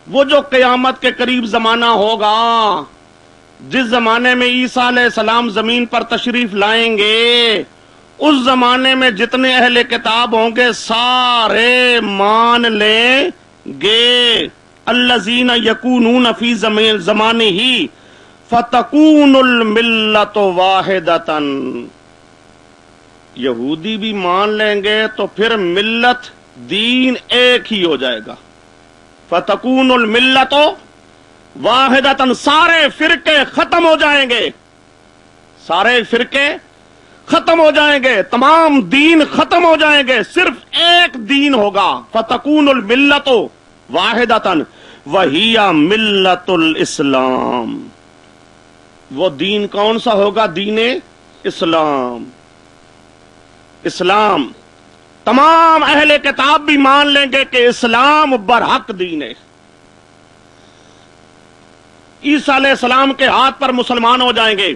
وہ جو قیامت کے قریب زمانہ ہوگا، جس زمانے میں عیسیٰ علیہ السلام زمین پر تشریف لائیں گے، اس زمانے میں جتنے اہل کتاب ہوں گے سارے مان لیں گے۔ الذین یکونون فی زمانہ فتکون الملۃ واحدۃ، یہودی بھی مان لیں گے تو پھر ملت دین ایک ہی ہو جائے گا۔ فتکون الملۃ واحدۃ، سارے فرقے ختم ہو جائیں گے، سارے فرقے ختم ہو جائیں گے، تمام دین ختم ہو جائیں گے، صرف ایک دین ہوگا۔ فتکون الملۃ واحدۃ وہی ملت الاسلام، وہ دین کون سا ہوگا؟ دین اسلام۔ اسلام تمام اہل کتاب بھی مان لیں گے کہ اسلام برحق دین ہے۔ عیسیٰ علیہ السلام کے ہاتھ پر مسلمان ہو جائیں گے۔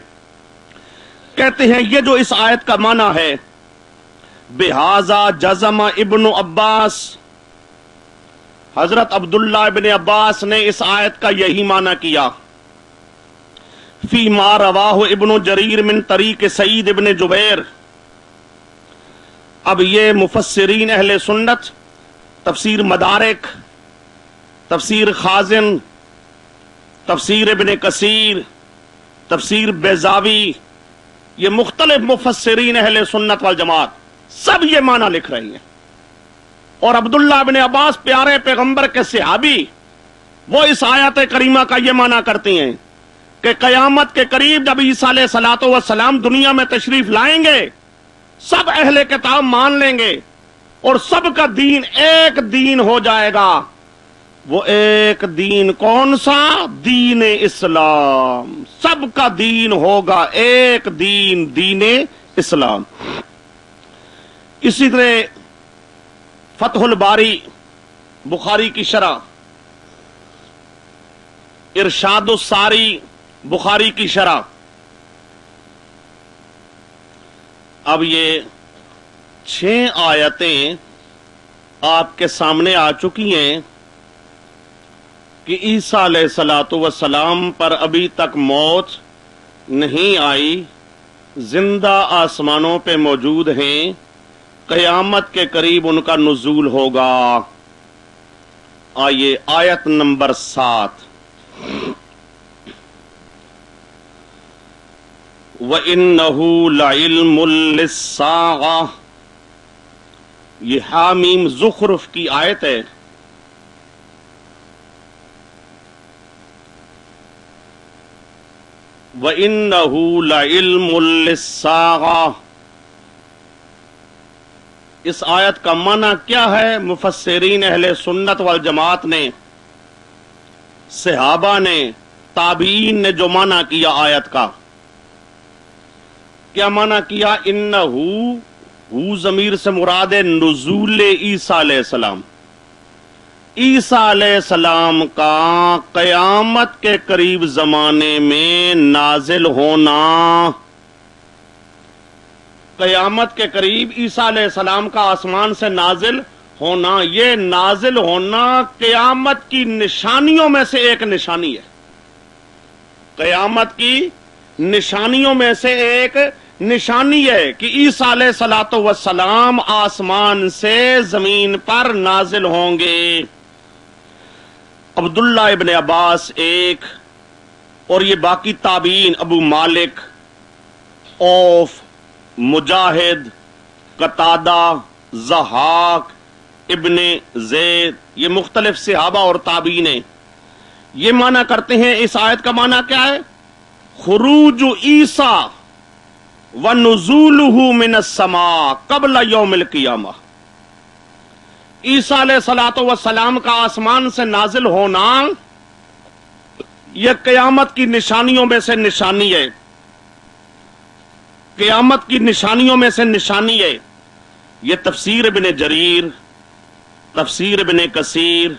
کہتے ہیں یہ جو اس آیت کا معنی ہے، بہذا جزم ابن عباس، حضرت عبداللہ ابن عباس نے اس آیت کا یہی معنی کیا۔ فی ما رواہ ابن جریر من طریق سعید ابن جبیر۔ اب یہ مفسرین اہل سنت، تفسیر مدارک، تفسیر خازن، تفسیر ابن کثیر، تفسیر بیضاوی، یہ مختلف مفسرین اہل سنت والجماعت سب یہ معنی لکھ رہے ہیں۔ اور عبداللہ ابن عباس پیارے پیغمبر کے صحابی، وہ اس آیت کریمہ کا یہ معنی کرتی ہیں کہ قیامت کے قریب جب عیسیٰ علیہ الصلوۃ والسلام دنیا میں تشریف لائیں گے، سب اہل کتاب مان لیں گے اور سب کا دین ایک دین ہو جائے گا۔ وہ ایک دین کون سا؟ دین اسلام۔ سب کا دین ہوگا ایک دین، دین اسلام۔ اسی طرح فتح الباری بخاری کی شرح، ارشاد الساری بخاری کی شرح۔ اب یہ 6 آیتیں آپ کے سامنے آ چکی ہیں کہ عیسیٰ علیہ الصلوۃ والسلام پر ابھی تک موت نہیں آئی، زندہ آسمانوں پہ موجود ہیں، قیامت کے قریب ان کا نزول ہوگا۔ آئیے آیت نمبر 7۔ وَإِنَّهُ لَعِلْمٌ لِلسَّاعَةِ، یہ حامیم زخرف کی آیت ہے۔ وَإِنَّهُ لَعِلْمٌ لِلسَّاعَةِ. اس آیت کا معنی کیا ہے؟ مفسرین اہل سنت والجماعت نے، صحابہ نے، تابعین نے جو معنی کیا آیت کا، کیا معنی کیا؟ انہو ضمیر سے مراد نزول عیسیٰ علیہ السلام. عیسیٰ علیہ السلام کا قیامت کے قریب زمانے میں نازل ہونا. قیامت کے قریب عیسیٰ علیہ السلام کا آسمان سے نازل ہونا، یہ نازل ہونا قیامت کی نشانیوں میں سے ایک نشانی ہے. قیامت کی نشانیوں میں سے ایک نشانی ہے کہ عیسیٰ علیہ السلام آسمان سے زمین پر نازل ہوں گے. عبداللہ ابن عباس ایک، اور یہ باقی تابعین ابو مالک، اوف، مجاہد، قتادہ، ضحاک، ابن زید، یہ مختلف صحابہ اور تابعین ہیں. یہ معنی کرتے ہیں اس آیت کا معنی کیا ہے؟ خروج عیسیٰ وَنُزُولُهُ مِنَ السَّمَاءِ قبل یوم القیامہ. عیسیٰ علیہ السلام کا آسمان سے نازل ہونا یہ قیامت کی نشانیوں میں سے نشانی ہے. قیامت کی نشانیوں میں سے نشانی ہے. یہ تفسیر ابن جریر، تفسیر ابن کثیر،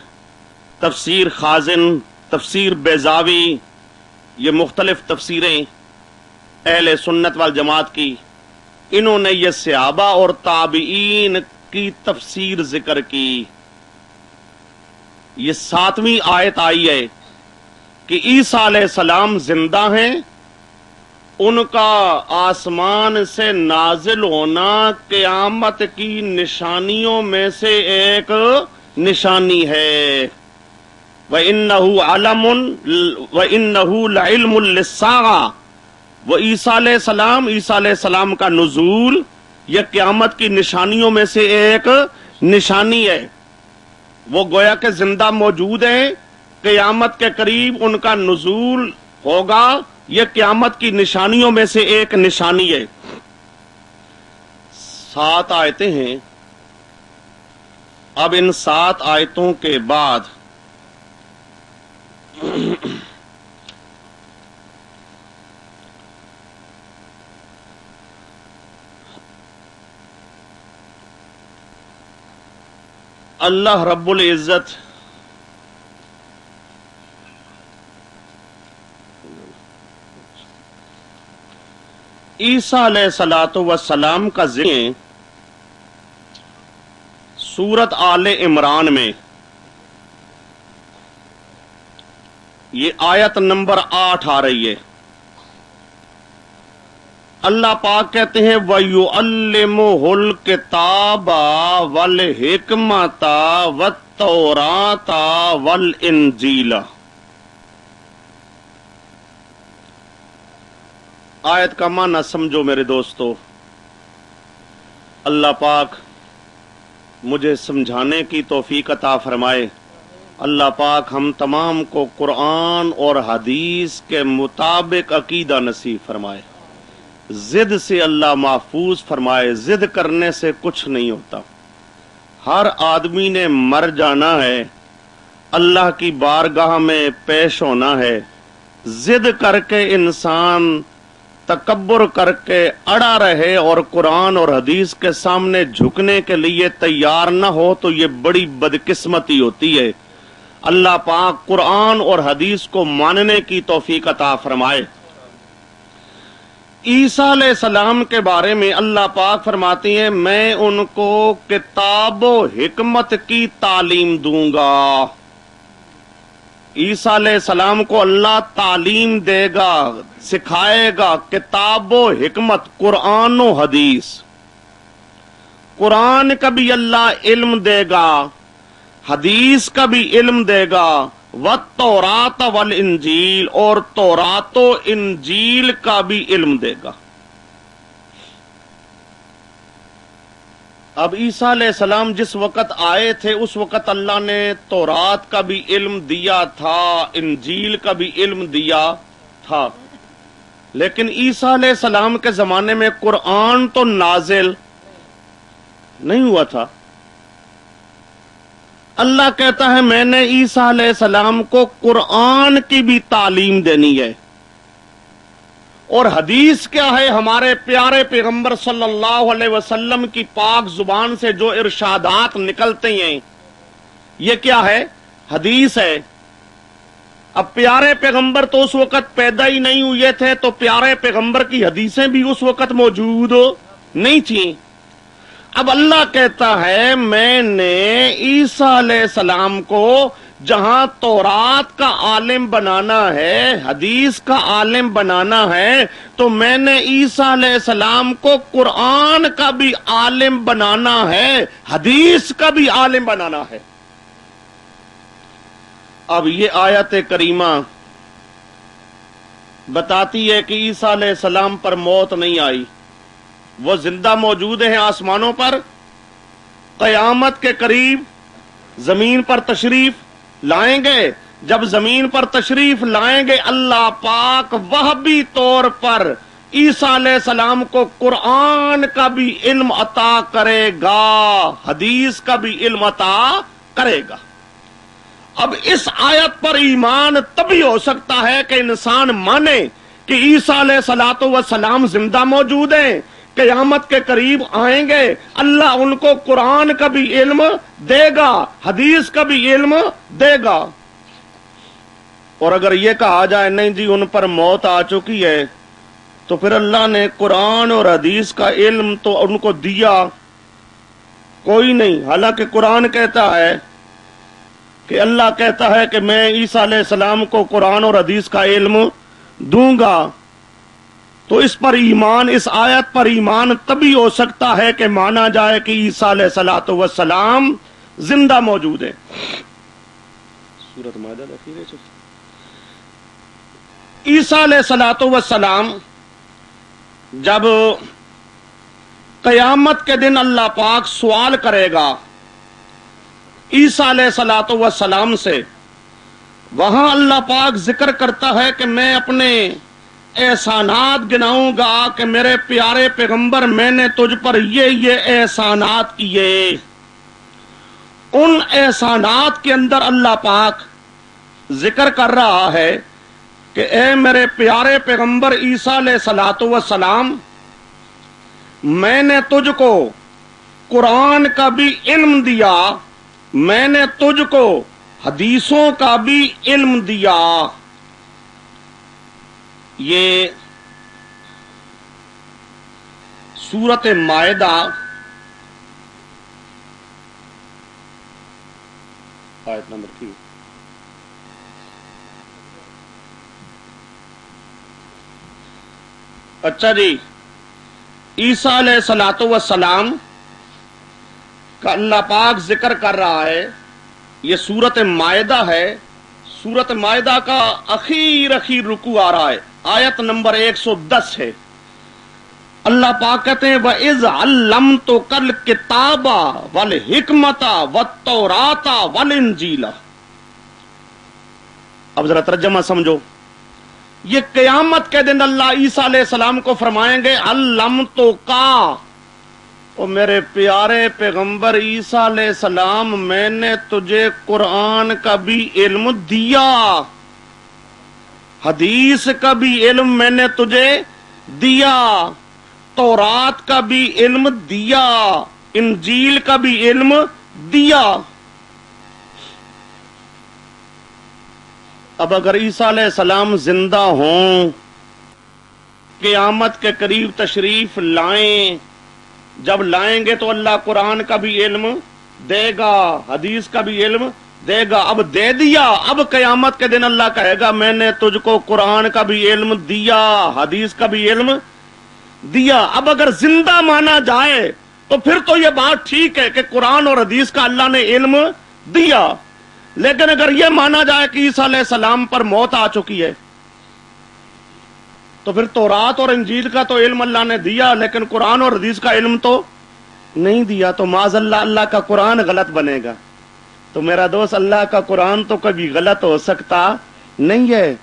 تفسیر خازن، تفسیر بیضاوی، یہ مختلف تفسیریں اہل سنت والجماعت کی، انہوں نے یہ صحابہ اور تابعین کی تفسیر ذکر کی. یہ 7ویں آیت آئی ہے کہ عیسیٰ علیہ السلام زندہ ہیں، ان کا آسمان سے نازل ہونا قیامت کی نشانیوں میں سے ایک نشانی ہے. وَإِنَّهُ لَعِلْمٌ لِلسَّاعَةِ. وہ عیسیٰ علیہ السلام کا نزول یہ قیامت کی نشانیوں میں سے ایک نشانی ہے. وہ گویا کہ زندہ موجود ہیں، قیامت کے قریب ان کا نزول ہوگا، یہ قیامت کی نشانیوں میں سے ایک نشانی ہے. 7 آیتیں ہیں. اب ان 7 آیتوں کے بعد اللہ رب العزت عیسیٰ علیہ السلام کا ذکر سورت آل عمران میں، یہ آیت نمبر 8 آ رہی ہے. اللہ پاک کہتے ہیں وَيُعَلِّمُهُ الْكِتَابَ وَالْحِكْمَةَ وَالتَّوْرَاةَ وَالْإِنْجِيلَ. آیت کا معنی سمجھو میرے دوستو. اللہ پاک مجھے سمجھانے کی توفیق عطا فرمائے. اللہ پاک ہم تمام کو قرآن اور حدیث کے مطابق عقیدہ نصیب فرمائے. ضد سے اللہ محفوظ فرمائے. ضد کرنے سے کچھ نہیں ہوتا. ہر آدمی نے مر جانا ہے، اللہ کی بارگاہ میں پیش ہونا ہے. ضد کر کے انسان تکبر کر کے اڑا رہے اور قرآن اور حدیث کے سامنے جھکنے کے لیے تیار نہ ہو تو یہ بڑی بدقسمتی ہوتی ہے. اللہ پاک قرآن اور حدیث کو ماننے کی توفیق عطا فرمائے. عیسیٰ علیہ السلام کے بارے میں اللہ پاک فرماتی ہیں میں ان کو کتاب و حکمت کی تعلیم دوں گا. عیسیٰ علیہ السلام کو اللہ تعلیم دے گا، سکھائے گا کتاب و حکمت، قرآن و حدیث. قرآن کا بھی اللہ علم دے گا، حدیث کا بھی علم دے گا، والتورات والانجیل، اور تورات و انجیل کا بھی علم دے گا. اب عیسیٰ علیہ السلام جس وقت آئے تھے اس وقت اللہ نے تورات کا بھی علم دیا تھا، انجیل کا بھی علم دیا تھا. لیکن عیسیٰ علیہ السلام کے زمانے میں قرآن تو نازل نہیں ہوا تھا. اللہ کہتا ہے میں نے عیسیٰ علیہ السلام کو قرآن کی بھی تعلیم دینی ہے. اور حدیث کیا ہے؟ ہمارے پیارے پیغمبر صلی اللہ علیہ وسلم کی پاک زبان سے جو ارشادات نکلتے ہیں یہ کیا ہے؟ حدیث ہے. اب پیارے پیغمبر تو اس وقت پیدا ہی نہیں ہوئے تھے، تو پیارے پیغمبر کی حدیثیں بھی اس وقت موجود نہیں تھیں. اب اللہ کہتا ہے میں نے عیسیٰ علیہ السلام کو جہاں تورات کا عالم بنانا ہے، حدیث کا عالم بنانا ہے، تو میں نے عیسیٰ علیہ السلام کو قرآن کا بھی عالم بنانا ہے، حدیث کا بھی عالم بنانا ہے. اب یہ آیت کریمہ بتاتی ہے کہ عیسیٰ علیہ السلام پر موت نہیں آئی، وہ زندہ موجود ہیں آسمانوں پر. قیامت کے قریب زمین پر تشریف لائیں گے. جب زمین پر تشریف لائیں گے اللہ پاک وہبی طور پر عیسیٰ علیہ السلام کو قرآن کا بھی علم عطا کرے گا، حدیث کا بھی علم عطا کرے گا. اب اس آیت پر ایمان تبھی ہو سکتا ہے کہ انسان مانے کہ عیسیٰ علیہ الصلوۃ والسلام زندہ موجود ہیں، قیامت کے قریب آئیں گے، اللہ ان کو قرآن کا بھی علم دے گا، حدیث کا بھی علم دے گا. اور اگر یہ کہا جائے نہیں جی ان پر موت آ چکی ہے، تو پھر اللہ نے قرآن اور حدیث کا علم تو ان کو دیا کوئی نہیں. حالانکہ قرآن کہتا ہے کہ اللہ کہتا ہے کہ میں عیسیٰ علیہ السلام کو قرآن اور حدیث کا علم دوں گا. تو اس پر ایمان، اس آیت پر ایمان تبھی ہو سکتا ہے کہ مانا جائے کہ عیسیٰ علیہ الصلوۃ والسلام زندہ موجود ہے. سورۃ مائدہ عیسیٰ علیہ الصلوۃ والسلام جب قیامت کے دن اللہ پاک سوال کرے گا عیسیٰ علیہ الصلوۃ والسلام سے، وہاں اللہ پاک ذکر کرتا ہے کہ میں اپنے احسانات گناؤں گا کہ میرے پیارے پیغمبر میں نے تجھ پر یہ احسانات کیے. ان احسانات کے اندر اللہ پاک ذکر کر رہا ہے کہ اے میرے پیارے پیغمبر عیسیٰ علیہ الصلوۃ والسلام، میں نے تجھ کو قرآن کا بھی علم دیا، میں نے تجھ کو حدیثوں کا بھی علم دیا. یہ سورۃ مائدہ آیت نمبر 3. اچھا جی، عیسیٰ علیہ الصلوۃ والسلام کا اللہ پاک ذکر کر رہا ہے. یہ سورۃ مائدہ ہے. سورۃ مائدہ کا اخیر رکوع آ رہا ہے، آیت نمبر 110 ہے. اللہ پاک کہتے ہیں وَإِذْ عَلَّمْتُكَ الْكِتَابَ وَالْحِكْمَةَ وَالتَّوْرَاةَ وَالْإِنْجِيلَ. اب ذرا ترجمہ سمجھو. یہ قیامت کے دن اللہ عیسیٰ علیہ السلام کو فرمائیں گے علمتک، او میرے پیارے پیغمبر عیسیٰ علیہ السلام میں نے تجھے قرآن کا بھی علم دیا، حدیث کا بھی علم میں نے تجھے دیا، تورات کا بھی علم دیا، انجیل کا بھی علم دیا. اب اگر عیسیٰ علیہ السلام زندہ ہوں، قیامت کے قریب تشریف لائیں، جب لائیں گے تو اللہ قرآن کا بھی علم دے گا، حدیث کا بھی علم دے گا. اب دے دیا، اب قیامت کے دن اللہ کہے گا میں نے تجھ کو قرآن کا بھی علم دیا، حدیث کا بھی علم دیا. اب اگر زندہ مانا جائے تو پھر تو یہ بات ٹھیک ہے کہ قرآن اور حدیث کا اللہ نے علم دیا. لیکن اگر یہ مانا جائے کہ عیسیٰ علیہ السلام پر موت آ چکی ہے تو پھر تورات اور انجیل کا تو علم اللہ نے دیا، لیکن قرآن اور حدیث کا علم تو نہیں دیا. تو معاذ اللہ اللہ کا قرآن غلط بنے گا. تو میرا دوست اللہ کا قرآن تو کبھی غلط ہو سکتا نہیں ہے.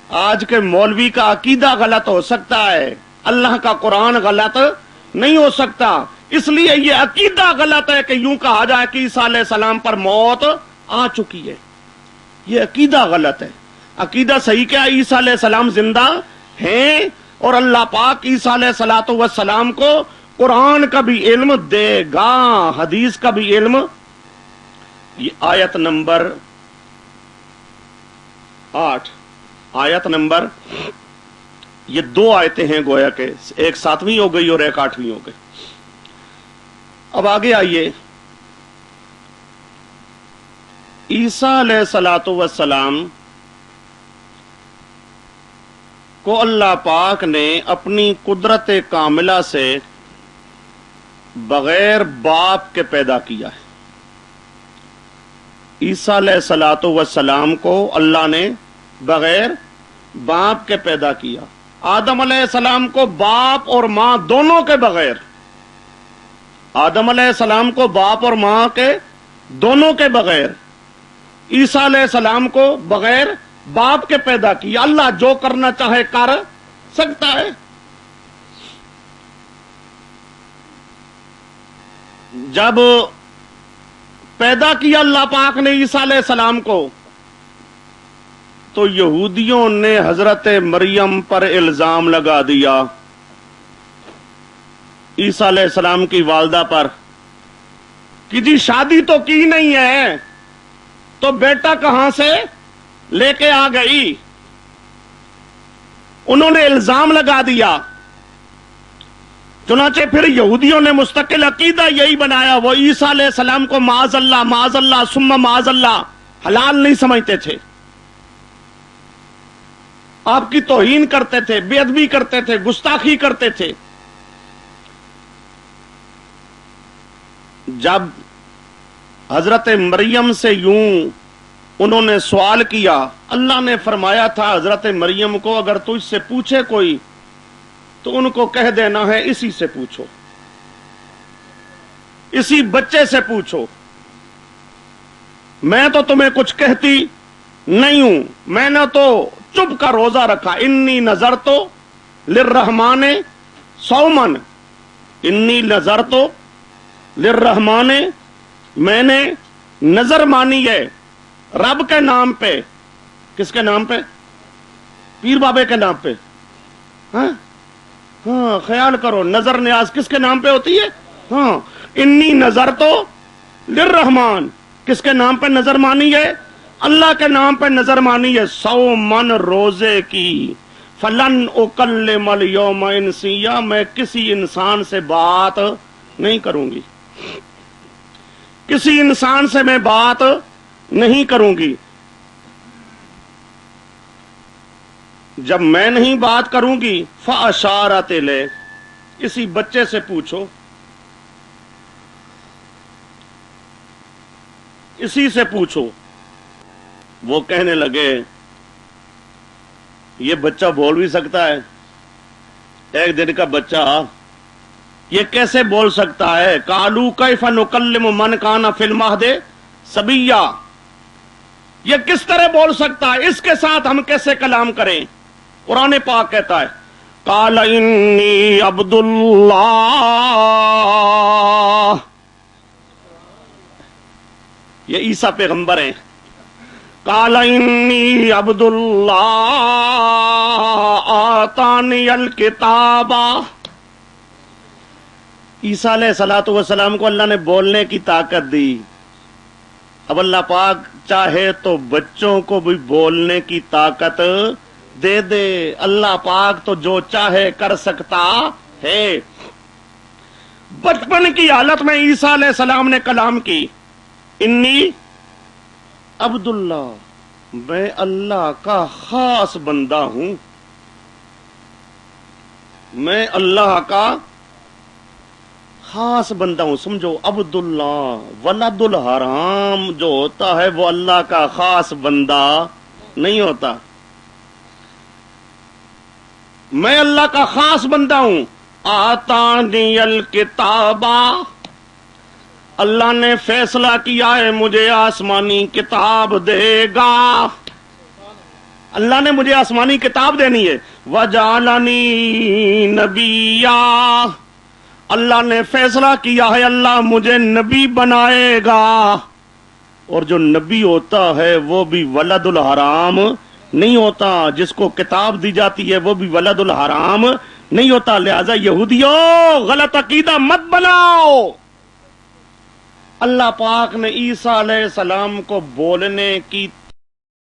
آج کے مولوی کا عقیدہ غلط ہو سکتا ہے، اللہ کا قرآن غلط نہیں ہو سکتا. اس لیے یہ عقیدہ غلط ہے کہ یوں کہا جائے کہ عیسیٰ علیہ السلام پر موت آ چکی ہے. یہ عقیدہ غلط ہے. عقیدہ صحیح کیا؟ عیسیٰ علیہ السلام زندہ ہیں اور اللہ پاک عیسیٰ علیہ السلام کو قرآن کا بھی علم دے گا، حدیث کا بھی علم. یہ آیت نمبر 8، آیت نمبر، یہ 2 آیتیں ہیں گویا کہ ایک 7ویں ہو گئی اور ایک 8ویں ہو گئی. اب آگے آئیے. عیسیٰ علیہ السلام کو اللہ پاک نے اپنی قدرت کاملہ سے بغیر باپ کے پیدا کیا ہے. عیسیٰ علیہ السلام کو اللہ نے بغیر باپ کے پیدا کیا. آدم علیہ السلام کو باپ اور ماں دونوں کے بغیر، آدم علیہ السلام کو باپ اور ماں کے دونوں کے بغیر، عیسیٰ علیہ السلام کو بغیر باپ کے پیدا کیا. اللہ جو کرنا چاہے کر سکتا ہے. جب پیدا کیا اللہ پاک نے عیسیٰ علیہ السلام کو، تو یہودیوں نے حضرت مریم پر الزام لگا دیا، عیسیٰ علیہ السلام کی والدہ پر، کہ جی شادی تو کی نہیں ہے تو بیٹا کہاں سے لے کے آ گئی. انہوں نے الزام لگا دیا. چنانچہ پھر یہودیوں نے مستقل عقیدہ یہی بنایا، وہ عیسیٰ علیہ السلام کو معاذ اللہ ثم معاذ اللہ حلال نہیں سمجھتے تھے، آپ کی توہین کرتے تھے، بے ادبی کرتے تھے، گستاخی کرتے تھے. جب حضرت مریم سے یوں انہوں نے سوال کیا، اللہ نے فرمایا تھا حضرت مریم کو اگر تجھ سے پوچھے کوئی تو ان کو کہہ دینا ہے اسی سے پوچھو، اسی بچے سے پوچھو، میں تو تمہیں کچھ کہتی نہیں ہوں، میں نے تو چپ کا روزہ رکھا. انی نظرت للرحمن صومن، انی نظرت للرحمن، میں نے نظر مانی ہے رب کے نام پہ. کس کے نام پہ؟ پیر بابے کے نام پہ. ہاں خیال کرو، نظر نیاز کس کے نام پہ ہوتی ہے؟ ہاں، انی نظر تو للرحمان، کس کے نام پہ نظر مانی ہے؟ اللہ کے نام پہ نظر مانی ہے. 100 من روزے کی. فلن اکلم الیوم انسیا، میں کسی انسان سے بات نہیں کروں گی، کسی انسان سے میں بات نہیں کروں گی. جب میں نہیں بات کروں گی فاشارت الیہ، اسی بچے سے پوچھو، اسی سے پوچھو. وہ کہنے لگے یہ بچہ بول بھی سکتا ہے، 1 دن کا بچہ یہ کیسے بول سکتا ہے؟ قالوا کیف نکلم من کان فی المہد صبیا، یہ کس طرح بول سکتا ہے؟ اس کے ساتھ ہم کیسے کلام کریں؟ قرآن پاک کہتا ہے قال انی عبد اللہ، یہ عیسیٰ پیغمبر ہیں. قال انی عبد اللہ آتانی الکتاب. عیسیٰ علیہ السلام کو اللہ نے بولنے کی طاقت دی. اب اللہ پاک چاہے تو بچوں کو بھی بولنے کی طاقت دے دے. اللہ پاک تو جو چاہے کر سکتا ہے. بچپن کی حالت میں عیسیٰ علیہ السلام نے کلام کی، انی عبداللہ، میں اللہ کا خاص بندہ ہوں، میں اللہ کا خاص بندہ ہوں. سمجھو، عبداللہ، ولد الحرام جو ہوتا ہے وہ اللہ کا خاص بندہ نہیں ہوتا. میں اللہ کا خاص بندہ ہوں. آتانی الکتابہ، اللہ نے فیصلہ کیا ہے مجھے آسمانی کتاب دے گا. اللہ نے مجھے آسمانی کتاب دینی ہے. وَجَعَلَنِي نَبِيًّا، اللہ نے فیصلہ کیا ہے اللہ مجھے نبی بنائے گا. اور جو نبی ہوتا ہے وہ بھی ولد الحرام نہیں ہوتا، جس کو کتاب دی جاتی ہے وہ بھی ولد الحرام نہیں ہوتا. لہذا یہودیوں غلط عقیدہ مت بناؤ. اللہ پاک نے عیسیٰ علیہ السلام کو بولنے کی